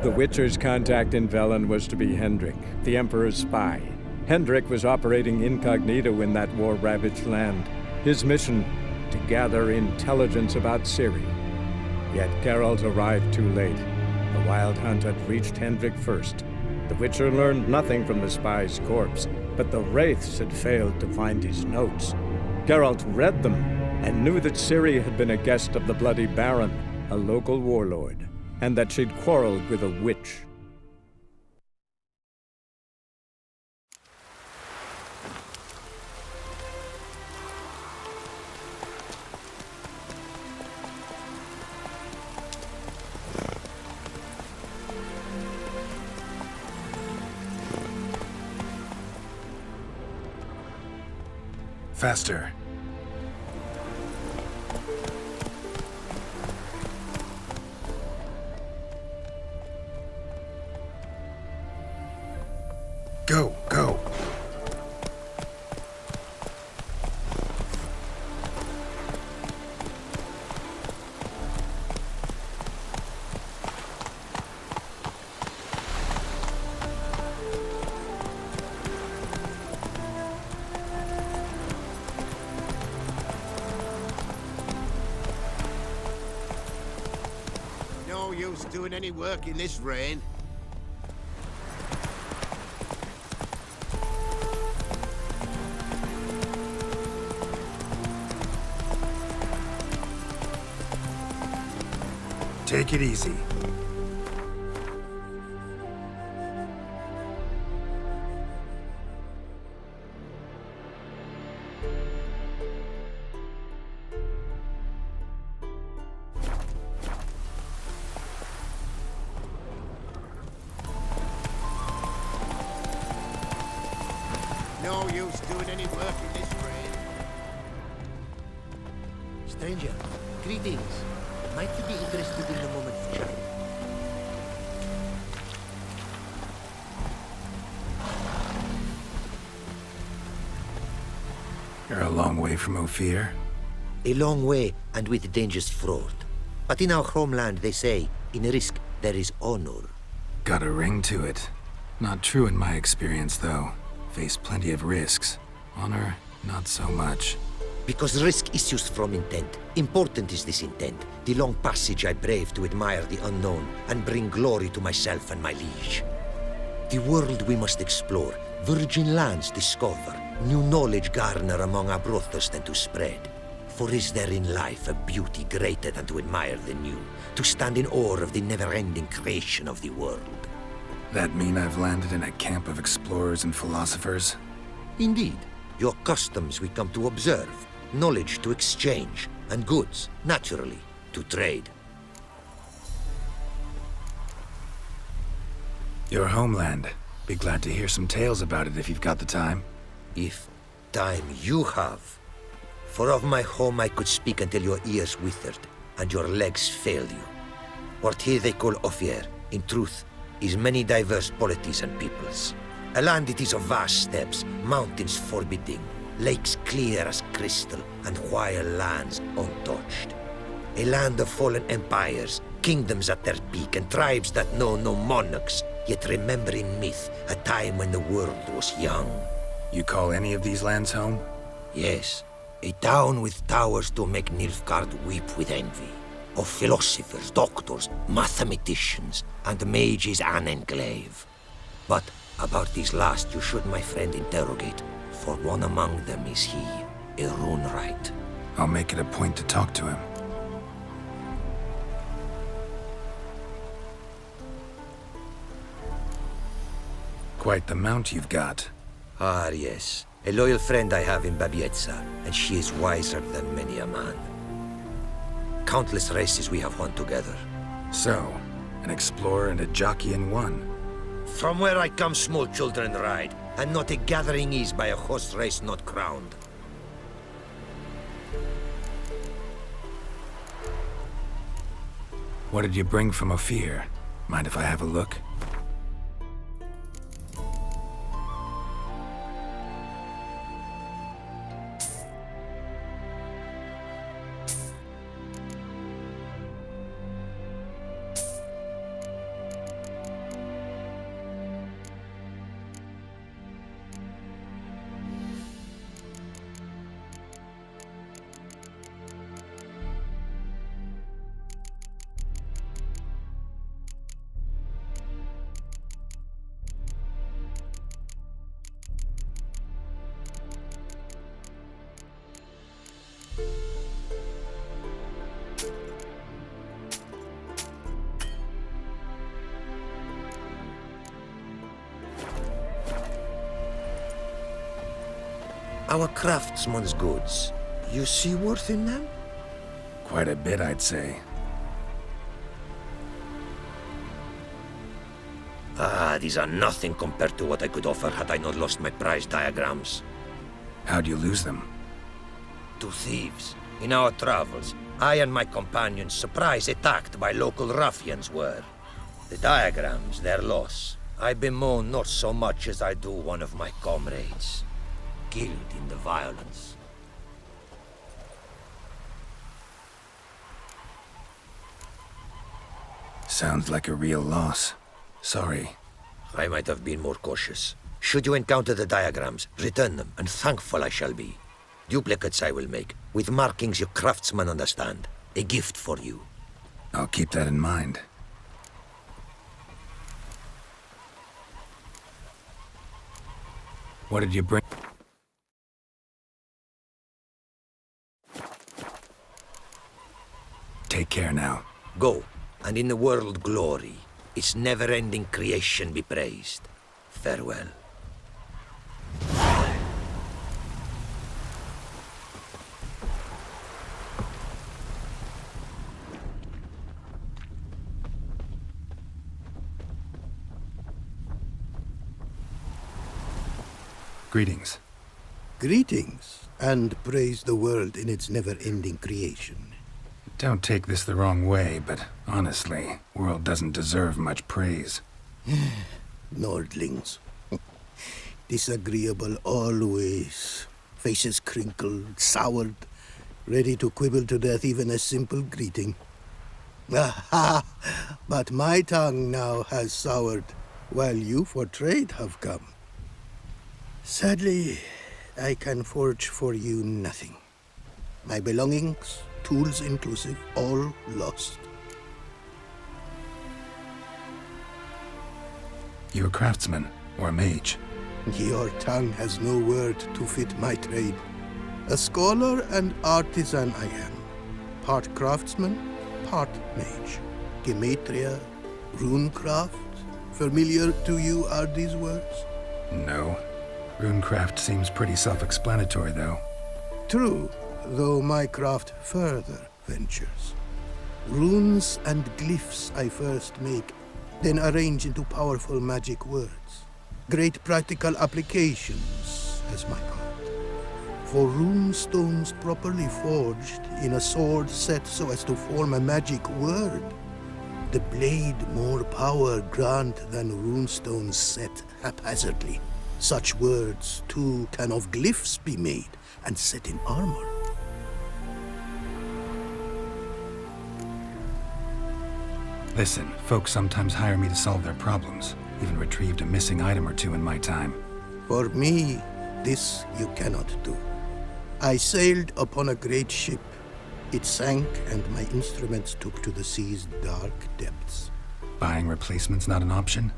The Witcher's contact in Velen was to be Hendrik, the Emperor's spy. Hendrik was operating incognito in that war-ravaged land. His mission, to gather intelligence about Ciri. Yet Geralt arrived too late. The Wild Hunt had reached Hendrik first. The Witcher learned nothing from the spy's corpse, but the Wraiths had failed to find his notes. Geralt read them and knew that Ciri had been a guest of the Bloody Baron, a local warlord, and that she'd quarreled with a witch. Faster. Go, go. No use doing any work in this rain. Take it easy. No use doing any work in this rain. Stranger, greetings. Might you be interested in a moment's chat? You're a long way from Ophir. A long way, and with dangers fraught. But in our homeland, they say, in risk, there is honor. Got a ring to it. Not true in my experience, though. Faced plenty of risks. Honor, not so much. Because risk issues from intent. Important is this intent. The long passage I brave to admire the unknown and bring glory to myself and my liege. The world we must explore, virgin lands discover, new knowledge garner among our brothers than to spread. For is there in life a beauty greater than to admire the new, to stand in awe of the never-ending creation of the world? That mean I've landed in a camp of explorers and philosophers? Indeed. Your customs we come to observe, knowledge to exchange, and goods, naturally, to trade. Your homeland. Be glad to hear some tales about it if you've got the time. If time you have. For of my home I could speak until your ears withered, and your legs failed you. What here they call Ophir, in truth, is many diverse polities and peoples. A land it is of vast steppes, mountains forbidding, lakes clear as crystal, and wild lands untouched. A land of fallen empires, kingdoms at their peak, and tribes that know no monarchs, yet remember in myth a time when the world was young. You call any of these lands home? Yes, a town with towers to make Nilfgaard weep with envy. Of philosophers, doctors, mathematicians, and mages an enclave. But about these last you should, my friend, interrogate, for one among them is he, a Runewright. I'll make it a point to talk to him. Quite the mount you've got. Ah, yes. A loyal friend I have in Babietza, and she is wiser than many a man. Countless races we have won together. So, an explorer and a jockey in one. From where I come, small children ride, and not a gathering is by a horse race not crowned. What did you bring from Ophir? Mind if I have a look? Our craftsman's goods. You see worth in them? Quite a bit, I'd say. Ah, these are nothing compared to what I could offer had I not lost my prize diagrams. How'd you lose them? To thieves. In our travels, I and my companions surprise attacked by local ruffians were. The diagrams, their loss. I bemoan not so much as I do one of my comrades, killed in the violence. Sounds like a real loss. Sorry. I might have been more cautious. Should you encounter the diagrams, return them, and thankful I shall be. Duplicates I will make, with markings your craftsmen understand. A gift for you. I'll keep that in mind. What did you bring? Take care now. Go, and in the world glory, its never-ending creation be praised. Farewell. Greetings. Greetings, and praise the world in its never-ending creation. Don't take this the wrong way, but honestly, world doesn't deserve much praise. Nordlings. Disagreeable always. Faces crinkled, soured, ready to quibble to death even a simple greeting. Aha! But my tongue now has soured, while you for trade have come. Sadly, I can forge for you nothing. My belongings, tools inclusive, all lost. You a craftsman, or a mage? Your tongue has no word to fit my trade. A scholar and artisan I am. Part craftsman, part mage. Gematria, runecraft. Familiar to you are these words? No. Runecraft seems pretty self-explanatory, though. True, though my craft further ventures. Runes and glyphs I first make, then arrange into powerful magic words. Great practical applications as my art. For rune stones properly forged in a sword set so as to form a magic word. The blade more power grant than rune stones set haphazardly. Such words, too, can of glyphs be made and set in armor. Listen, folks sometimes hire me to solve their problems. Even retrieved a missing item or two in my time. For me, this you cannot do. I sailed upon a great ship. It sank, and my instruments took to the sea's dark depths. Buying replacements not an option?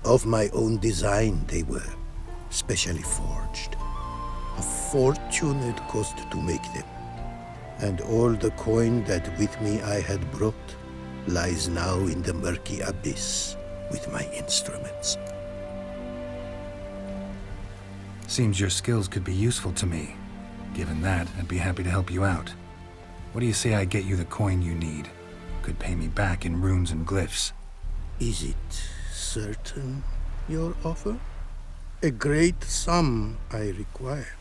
Of my own design they were, specially forged. A fortune it cost to make them. And all the coin that with me I had brought lies now in the murky abyss with my instruments. Seems your skills could be useful to me. Given that, I'd be happy to help you out. What do you say I get you the coin you need? Could pay me back in runes and glyphs. Is it certain, your offer? A great sum I require.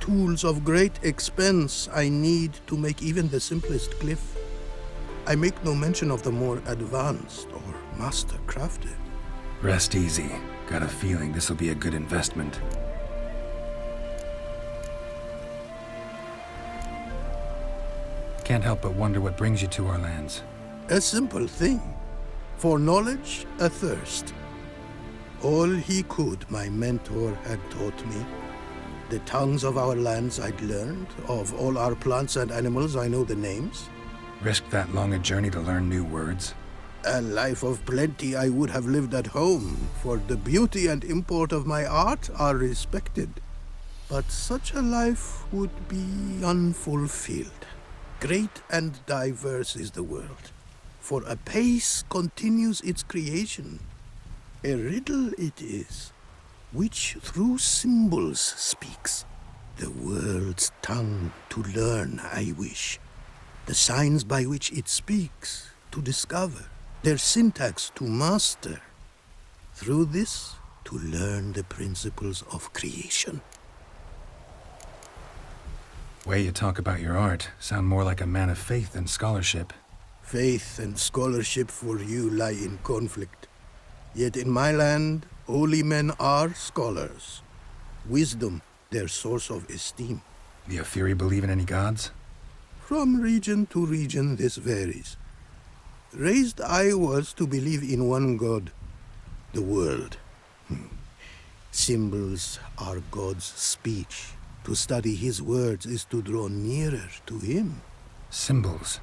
Tools of great expense I need to make even the simplest glyph. I make no mention of the more advanced or master-crafted. Rest easy. Got a feeling this'll be a good investment. Can't help but wonder what brings you to our lands. A simple thing. For knowledge, a thirst. All he could, my mentor had taught me. The tongues of our lands I'd learned. Of all our plants and animals, I know the names. Risked that long a journey to learn new words? A life of plenty I would have lived at home, for the beauty and import of my art are respected. But such a life would be unfulfilled. Great and diverse is the world, for a pace continues its creation. A riddle it is, which through symbols speaks. The world's tongue to learn, I wish. The signs by which it speaks to discover. Their syntax to master. Through this, to learn the principles of creation. Way you talk about your art sound more like a man of faith than scholarship. Faith and scholarship for you lie in conflict. Yet in my land, holy men are scholars. Wisdom, their source of esteem. The Ophiri believe in any gods? From region to region, this varies. Raised I was to believe in one god, the world. Symbols are God's speech. To study his words is to draw nearer to him. Symbols,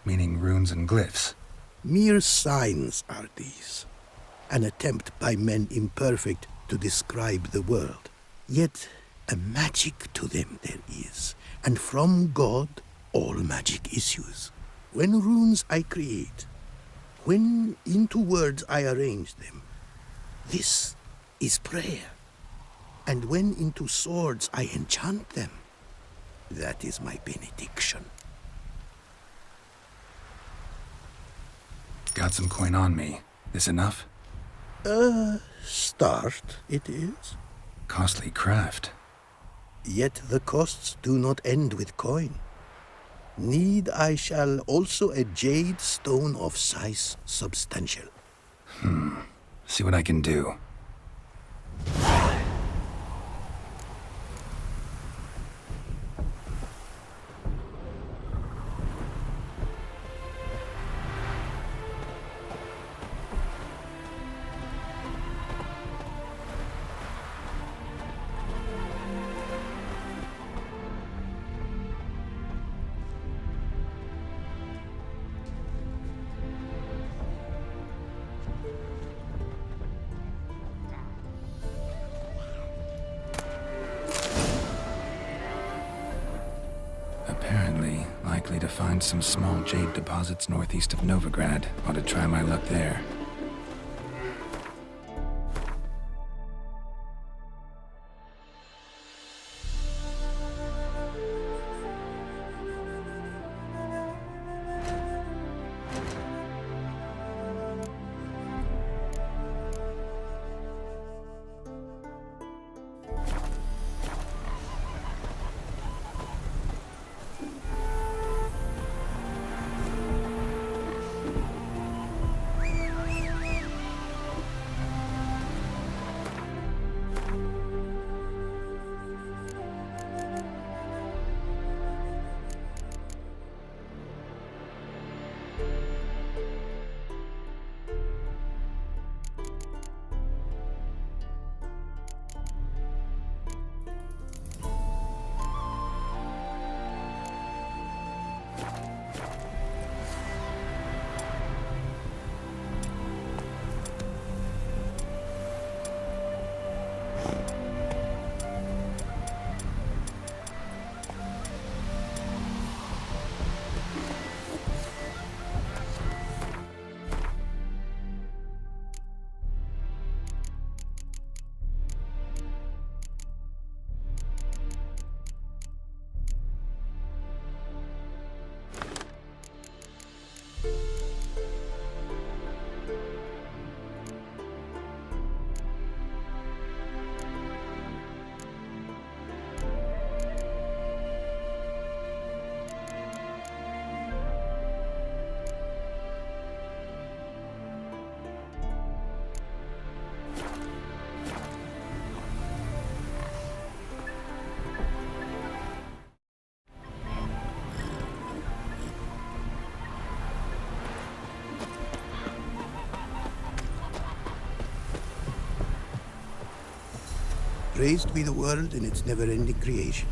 meaning runes and glyphs. Mere signs are these. An attempt by men imperfect to describe the world. Yet a magic to them there is, and from God all magic issues. When runes I create, when into words I arrange them, this is prayer. And when into swords I enchant them, that is my benediction. Got some coin on me. This enough? Start it is. Costly craft. Yet the costs do not end with coin. Need I shall also a jade stone of size substantial. See what I can do. Apparently, likely to find some small jade deposits northeast of Novigrad. Ought to try my luck there. Praised be the world in its never-ending creation.